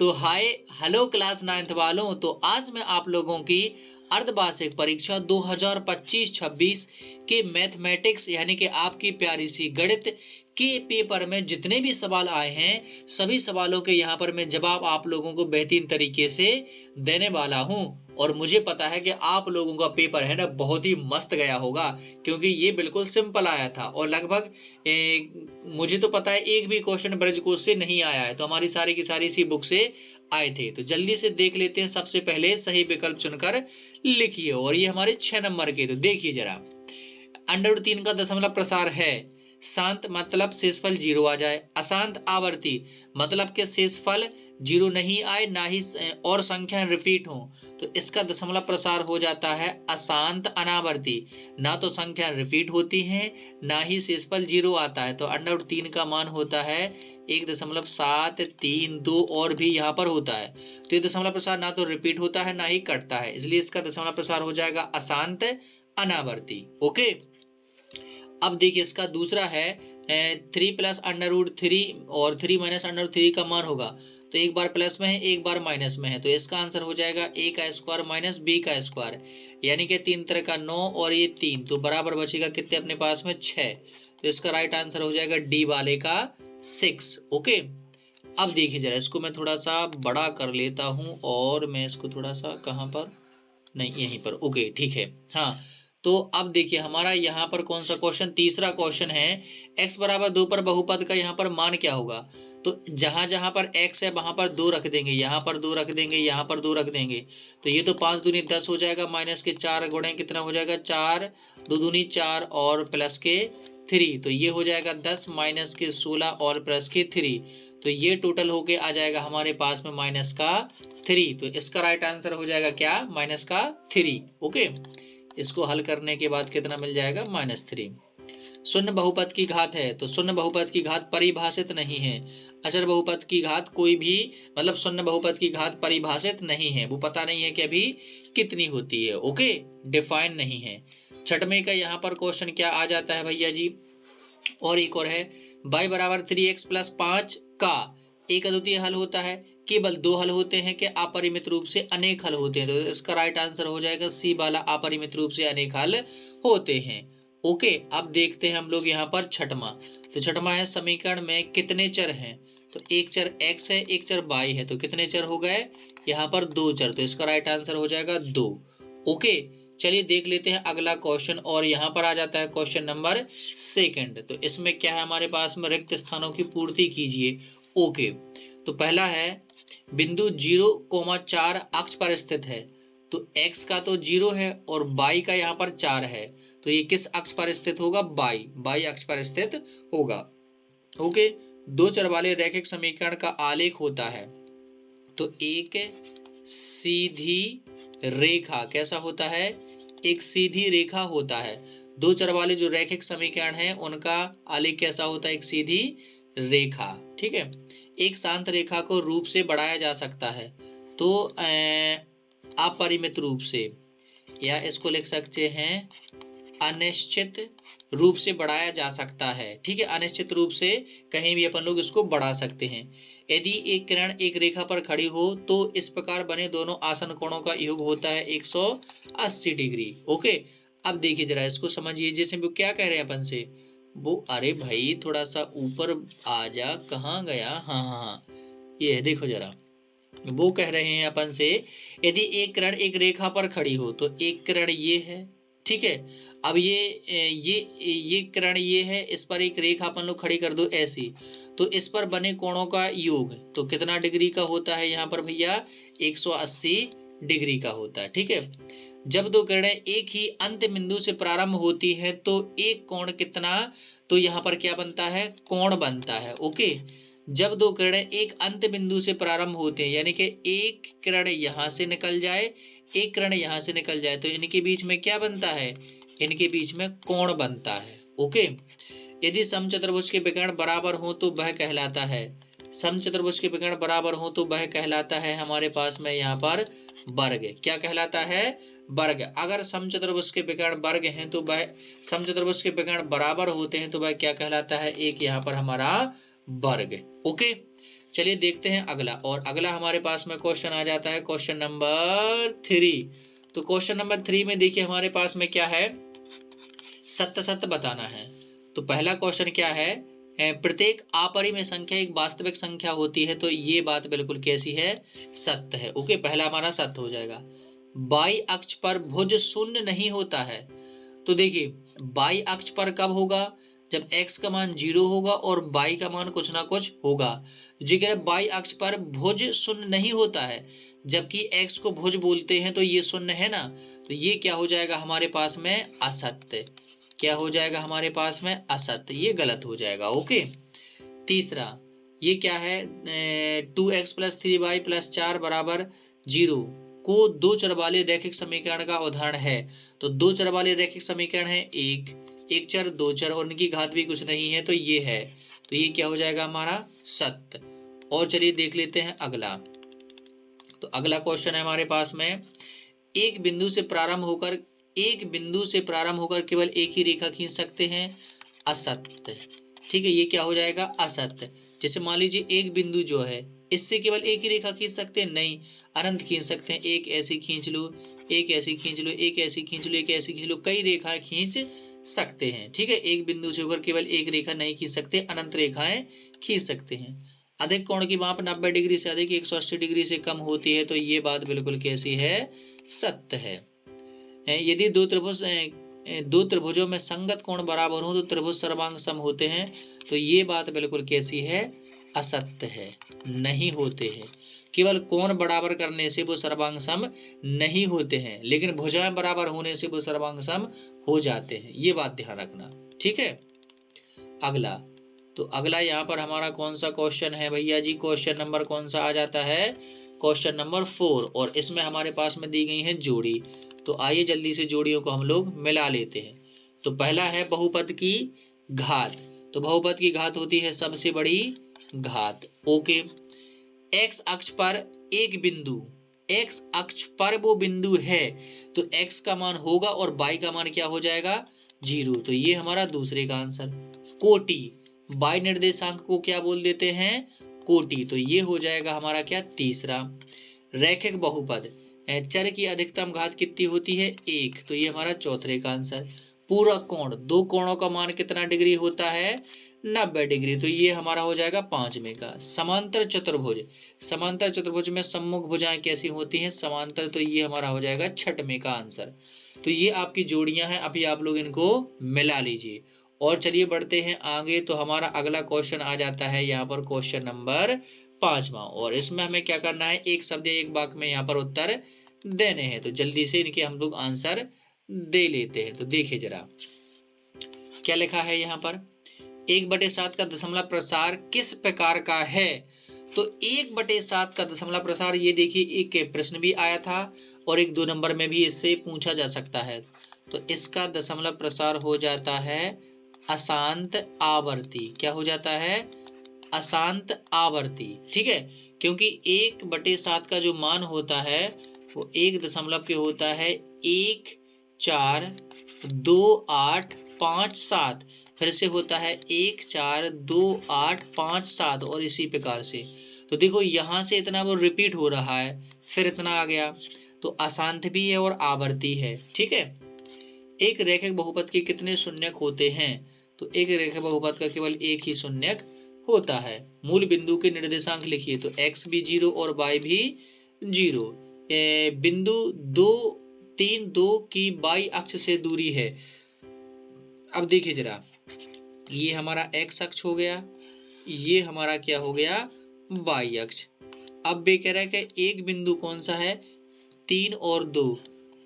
तो hi hello class 9th वालों। तो आज मैं आप लोगों की अर्धवार्षिक परीक्षा 2025-26 के मैथमेटिक्स यानी कि आपकी प्यारी सी गणित के पेपर में जितने भी सवाल आए हैं सभी सवालों के यहाँ पर मैं जवाब आप लोगों को बेहतरीन तरीके से देने वाला हूँ। और मुझे पता है कि आप लोगों का पेपर है ना बहुत ही मस्त गया होगा, क्योंकि ये बिल्कुल सिंपल आया था और लगभग मुझे तो पता है एक भी क्वेश्चन ब्रजकोश से नहीं आया है, तो हमारी सारी की सारी इसी बुक से आए थे। तो जल्दी से देख लेते हैं। सबसे पहले सही विकल्प चुनकर लिखिए और ये हमारे 6 नंबर के। तो देखिए जरा, √3 का दशमलव प्रसार है। शांत मतलब शेषफल 0 आ जाए। अशांत आवर्ती मतलब के शेषफल 0 नहीं आए ना ही और संख्या रिपीट हो, तो इसका दशमलव प्रसार हो जाता है अशांत अनावर्ती। ना तो संख्या रिपीट होती है ना ही शेषफल 0 आता है, तो √3 का मान होता है 1.732 और भी यहाँ पर होता है। तो ये दशमलव प्रसार ना तो रिपीट होता है ना ही कटता है, इसलिए इसका दशमलव प्रसार हो जाएगा अशांत अनावर्ती। ओके, अब देखिए इसका दूसरा है 3 + √3 और 3 - √3 का मान होगा, तो एक बार प्लस में है एक बार माइनस में है, तो इसका आंसर हो जाएगा a का स्क्वायर माइनस b का स्क्वायर, यानी कि 3 तरह का 9 और ये 3, तो बराबर बचेगा कितने अपने पास में 6। तो इसका राइट आंसर हो जाएगा डी वाले का 6। ओके, अब देखिए जरा इसको मैं थोड़ा सा बड़ा कर लेता हूँ और मैं इसको थोड़ा सा कहाँ पर, नहीं यहीं पर। ओके ठीक है, हाँ। तो अब देखिए हमारा यहाँ पर कौन सा क्वेश्चन, तीसरा क्वेश्चन है x = 2 पर बहुपद का यहाँ पर मान क्या होगा। तो जहां जहां पर x है वहां पर 2 रख देंगे, यहाँ पर 2 रख देंगे, यहाँ पर 2 रख देंगे, तो ये तो 5 दूनी 10 हो जाएगा, माइनस के 4 गुणे कितना हो जाएगा 4, 2 दूनी 4 और प्लस के 3, तो ये हो जाएगा 10 माइनस के 16 और प्लस के 3, तो ये टोटल होके आ जाएगा हमारे पास में माइनस का 3। तो इसका राइट आंसर हो जाएगा क्या, माइनस का 3। ओके, इसको हल करने के बाद कितना मिल जाएगा -3। शून्य बहुपद की घात है, तो शून्य बहुपद की घात परिभाषित नहीं है। अचर बहुपद की घात कोई भी मतलब शून्य बहुपद की घात परिभाषित नहीं है, वो पता नहीं है कि अभी कितनी होती है। ओके, डिफाइन नहीं है। छठवें का यहाँ पर क्वेश्चन क्या आ जाता है भैया जी, और एक और है y = 3x + 5 का एक अद्वितीय हल होता है, केवल 2 हल होते हैं कि अपरिमित रूप से अनेक हल होते हैं, तो इसका राइट आंसर हो जाएगा सी वाला, अपरिमित रूप से अनेक हल होते हैं। ओके, अब देखते हैं हम लोग यहाँ पर छठवां। तो छठवां है समीकरण में कितने चर हैं, तो एक चर x है एक चर y है, तो कितने चर हो गए यहाँ पर 2 चर, तो इसका राइट आंसर हो जाएगा 2। ओके, चलिए देख लेते हैं अगला क्वेश्चन, और यहाँ पर आ जाता है क्वेश्चन नंबर 2। तो इसमें क्या है हमारे पास में, रिक्त स्थानों की पूर्ति कीजिए। ओके, तो पहला है बिंदु 0,4 अक्ष पर स्थित है, तो x का तो 0 है और y का यहाँ पर 4 है, तो ये किस अक्ष पर स्थित होगा, y अक्ष पर स्थित होगा। ओके, 2 चर वाले रैखिक समीकरण का आलेख होता है, तो एक सीधी रेखा कैसा होता है, एक सीधी रेखा होता है। 2 चर वाले जो रैखिक समीकरण है उनका आलेख कैसा होता है, एक सीधी रेखा। ठीक है, एक शांत रेखा को रूप से बढ़ाया जा सकता है, तो अपरिमित रूप से, या इसको लिख सकते हैं अनिश्चित रूप से बढ़ाया जा सकता है। ठीक है, अनिश्चित रूप से कहीं भी अपन लोग इसको बढ़ा सकते हैं। यदि एक किरण एक रेखा पर खड़ी हो तो इस प्रकार बने दोनों आसन कोणों का योग होता है 180 डिग्री। ओके, अब देखिए जरा इसको समझिए, जैसे वो क्या कह रहे हैं अपन से, वो अरे भाई थोड़ा सा ऊपर आ जा, कहाँ गया, हाँ हाँ हाँ, ये है देखो जरा, वो कह रहे हैं अपन से यदि एक किरण एक रेखा पर खड़ी हो, तो एक किरण ये है, ठीक है, अब ये किरण ये है, इस पर एक रेखा अपन लोग खड़ी कर दो ऐसी, तो इस पर बने कोणों का योग तो कितना डिग्री का होता है यहाँ पर भैया, 180 डिग्री का होता है। ठीक है, जब 2 किरणें एक ही अंत बिंदु से प्रारंभ होती है तो एक कोण कितना, तो यहाँ पर क्या बनता है, कोण बनता है। ओके, जब 2 किरणें एक अंत बिंदु से प्रारंभ होते हैं, यानी कि एक किरण यहाँ से निकल जाए एक किरण यहाँ से निकल जाए, तो इनके बीच में क्या बनता है, इनके बीच में कोण बनता है। ओके, यदि समचतुर्भुज के विकर्ण बराबर हो तो वह कहलाता है, समचतुर्भुज के विकर्ण बराबर हो तो वह कहलाता है हमारे पास में यहाँ पर वर्ग। क्या कहलाता है, वर्ग। अगर समचतुर्भुज के विकर्ण वर्ग हैं तो वह, समचतुर्भुज के विकर्ण बराबर होते हैं तो वह क्या कहलाता है, एक यहाँ पर हमारा वर्ग। ओके, चलिए देखते हैं अगला, और अगला हमारे पास में क्वेश्चन आ जाता है क्वेश्चन नंबर 3। तो क्वेश्चन नंबर 3 में देखिए हमारे पास में क्या है, सत्य सत्य बताना है। तो पहला क्वेश्चन क्या है, प्रत्येक अपरिमेय संख्या एक वास्तविक संख्या होती है, तो ये बात बिल्कुल कैसी है, सत्य है। ओके, पहला हमारा सत्य हो जाएगा। बाई अक्ष पर भुज शून्य नहीं होता है। तो देखिए बाई अक्ष पर कब होगा, जब x का मान 0 होगा और y का मान कुछ ना कुछ होगा। जी कह रहे बाई अक्ष पर भुज शून्य नहीं होता है, जबकि x को भुज बोलते हैं तो ये शून्य है ना, तो ये क्या हो जाएगा हमारे पास में, असत्य। क्या हो जाएगा हमारे पास में, असत्य, ये गलत हो जाएगा। ओके, तीसरा ये क्या है, 2x + 3y + 4 = 0 को दो चर वाले रैखिक समीकरण का उदाहरण है। तो दो चर वाले रैखिक समीकरण है, एक चर, दो चर और उनकी घात भी कुछ नहीं है, तो ये है। तो ये क्या हो जाएगा हमारा, सत्य। और चलिए देख लेते हैं अगला। तो अगला क्वेश्चन है हमारे पास में, एक बिंदु से प्रारंभ होकर केवल एक ही रेखा खींच सकते हैं, असत्य। ठीक है, ये क्या हो जाएगा, असत्य। जैसे मान लीजिए एक बिंदु जो है इससे केवल एक ही रेखा खींच सकते हैं, नहीं, अनंत खींच सकते हैं। एक ऐसी खींच लो, एक ऐसी खींच लो, एक ऐसी खींच लो, एक ऐसी खींच लो, कई रेखाएं खींच सकते हैं। ठीक है, एक बिंदु से होकर केवल एक रेखा नहीं खींच सकते, अनंत रेखाएं खींच सकते हैं। अधिक कोण की माप 90 डिग्री से अधिक 180 डिग्री से कम होती है, तो ये बात बिल्कुल कैसी है, सत्य है। यदि दो त्रिभुजों में संगत कोण बराबर हो तो त्रिभुज सर्वांग सम होते हैं, तो ये बात बिल्कुल कैसी है, असत्य है, नहीं होते हैं। केवल कोण बराबर करने से वो सर्वांग सम नहीं होते हैं, लेकिन भुजाएं बराबर होने से वो सर्वांग सम हो जाते हैं, ये बात ध्यान रखना। ठीक है, अगला। तो अगला यहाँ पर हमारा कौन सा क्वेश्चन है भैया जी, क्वेश्चन नंबर कौन सा आ जाता है, क्वेश्चन नंबर 4, और इसमें हमारे पास में दी गई है जोड़ी। तो आइए जल्दी से जोड़ियों को हम लोग मिला लेते हैं। तो पहला है बहुपद की घात। तो बहुपद की घात होती है सबसे बड़ी घात। ओके, एक्स अक्ष पर एक बिंदु, एक्स अक्ष पर वो बिंदु है, तो एक्स का मान होगा और वाई का मान क्या हो जाएगा, 0। तो ये हमारा दूसरे का आंसर। कोटि, वाई निर्देशांक को क्या बोल देते हैं, कोटि, तो ये हो जाएगा हमारा क्या, तीसरा। रैखिक बहुपद, चर की अधिकतम घात कितनी होती है, 1, तो ये हमारा चौथे का आंसर। पूरक कोण, दो कोणों का मान कितना डिग्री होता है, 90 डिग्री, तो ये हमारा हो जाएगा 5वें का। समांतर चतुर्भुज, समांतर चतुर्भुज में सम्मुख भुजाएं कैसी होती हैं, समांतर, तो ये हमारा हो जाएगा 6वें का आंसर। तो ये आपकी जोड़ियां हैं, अभी आप लोग इनको मिला लीजिए। और चलिए बढ़ते हैं आगे। तो हमारा अगला क्वेश्चन आ जाता है यहाँ पर क्वेश्चन नंबर 5वां, और इसमें हमें क्या करना है, एक शब्द एक वाक्य में यहाँ पर उत्तर देने हैं। तो जल्दी से इनके हम लोग आंसर दे लेते हैं। तो देखिए जरा क्या लिखा है यहाँ पर, 1/7 का दशमलव प्रसार किस प्रकार का है। तो 1/7 का दशमलव प्रसार, ये देखिए एक प्रश्न भी आया था और एक 2 नंबर में भी इससे पूछा जा सकता है। तो इसका दशमलव प्रसार हो जाता है अशांत आवर्ती। क्या हो जाता है, अशांत आवर्ती। ठीक है, क्योंकि 1/7 का जो मान होता है वो 1 दशमलव के होता है 1 4 2 8 5 7, फिर से होता है 1 4 2 8 5 7, और इसी प्रकार से। तो देखो यहाँ से इतना वो रिपीट हो रहा है, फिर इतना आ गया, तो अशांत भी है और आवर्ती है। ठीक है, एक रैखिक बहुपद के कितने शून्यक होते हैं। तो एक रैखिक बहुपद का केवल एक ही शून्यक होता है। मूल बिंदु के निर्देशांक लिखिए। तो x भी 0 और y भी 0। बिंदु 2 3 2 की y अक्ष से दूरी है। अब देखिए जरा, ये हमारा x अक्ष हो गया, ये हमारा क्या हो गया, y अक्ष। अब वे कह रहा है कि एक बिंदु कौन सा है, 3 और 2,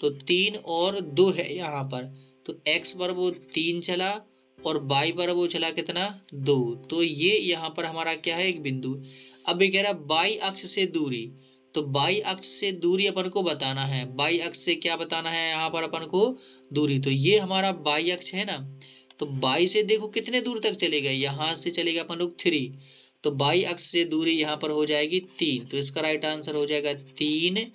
तो 3 और 2 है यहाँ पर। तो x पर वो 3 चला और y पर वो चला कितना, 2, तो ये यहाँ पर हमारा क्या है, एक बिंदु। अब ये कह रहा है y अक्ष से दूरी, तो y अक्ष से दूरी अपन को बताना है। y अक्ष से क्या बताना है यहाँ पर अपन को, दूरी। तो ये हमारा y अक्ष है ना, तो y से देखो कितने दूर तक चलेगा, यहाँ से चलेगा अपन लोग 3, तो y अक्ष से दूरी यहाँ पर हो जाएगी 3, तो इसका राइट आंसर हो जाएगा 3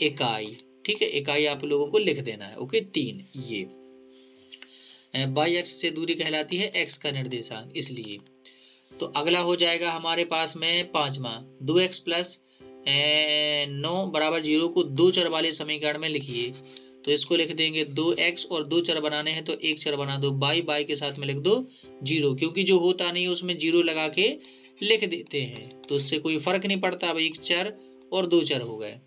इकाई। ठीक है, इकाई आप लोगों को लिख देना है। ओके, 3, ये y अक्ष से दूरी कहलाती है x का निर्देशांक, इसलिए। तो अगला हो जाएगा हमारे पास में 5वां, 2x प्लस 9 बराबर 0 को 2 चर वाले समीकरण में लिखिए। तो इसको लिख देंगे 2x और 2 चर बनाने हैं तो 1 चर बना दो, बाई के साथ में लिख दो 0, क्योंकि जो होता नहीं है उसमें 0 लगा के लिख देते हैं तो उससे कोई फर्क नहीं पड़ता। अब 1 चर और 2 चर हो गए।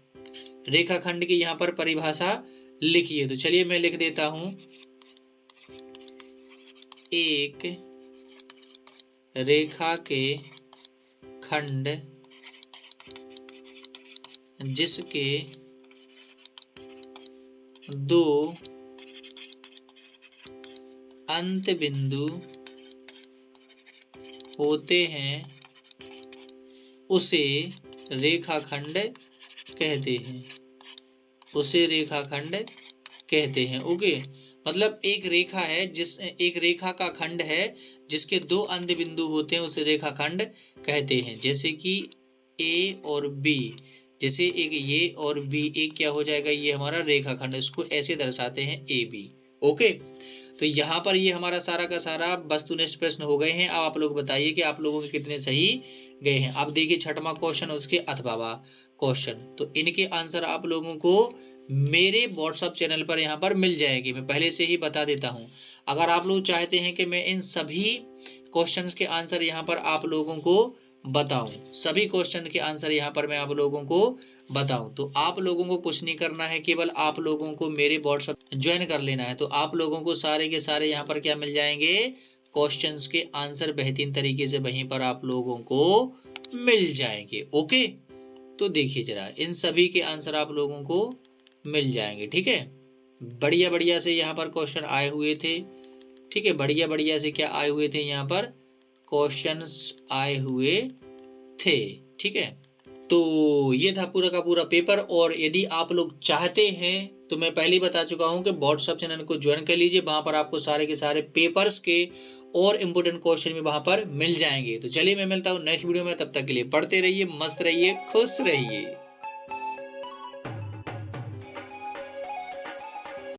रेखाखंड की यहाँ पर परिभाषा लिखिए। तो चलिए मैं लिख देता हूं, एक रेखा के खंड जिसके 2 अंत बिंदु होते हैं उसे रेखाखंड कहते हैं, उसे रेखाखंड कहते हैं। ओके, मतलब एक रेखा है एक रेखा का खंड है जिसके 2 अंत बिंदु होते हैं उसे रेखाखंड कहते हैं। जैसे कि ए और बी, जैसे एक ये और बी, एक क्या हो जाएगा, ये हमारा रेखाखंड, इसको ऐसे दर्शाते हैं ए बी। ओके, तो यहाँ पर ये हमारा सारा का सारा वस्तुनिष्ठ प्रश्न हो गए हैं। अब आप लोग बताइए कि आप लोगों के कितने सही गए हैं। अब देखिए 6वां क्वेश्चन, उसके अथवा क्वेश्चन, तो इनके आंसर आप लोगों को मेरे व्हाट्सएप चैनल पर यहाँ पर मिल जाएगी। मैं पहले से ही बता देता हूँ। अगर आप लोग चाहते हैं कि मैं इन सभी क्वेश्चंस के आंसर यहाँ पर आप लोगों को बताऊं, सभी क्वेश्चन के आंसर यहाँ पर मैं आप लोगों को बताऊं, तो आप लोगों को कुछ नहीं करना है, केवल आप लोगों को मेरे व्हाट्सएप ज्वाइन कर लेना है। तो आप लोगों को सारे के सारे यहाँ पर क्या मिल जाएंगे, क्वेश्चंस के आंसर बेहतरीन तरीके से वहीं पर आप लोगों को मिल जाएंगे। ओके, तो देखिए जरा, इन सभी के आंसर आप लोगों को मिल जाएंगे। ठीक है, बढ़िया बढ़िया से यहाँ पर क्वेश्चन आए हुए थे। ठीक है, बढ़िया बढ़िया से क्या आए हुए थे, यहाँ पर क्वेश्चंस आए हुए थे। ठीक है, तो ये था पूरा का पूरा पेपर। और यदि आप लोग चाहते हैं तो मैं पहले ही बता चुका हूं कि व्हाट्सएप चैनल को ज्वाइन कर लीजिए, वहां पर आपको सारे के सारे पेपर्स के और इम्पोर्टेंट क्वेश्चन भी वहां पर मिल जाएंगे। तो चलिए मैं मिलता हूं नेक्स्ट वीडियो में, तब तक के लिए पढ़ते रहिए, मस्त रहिए, खुश रहिए।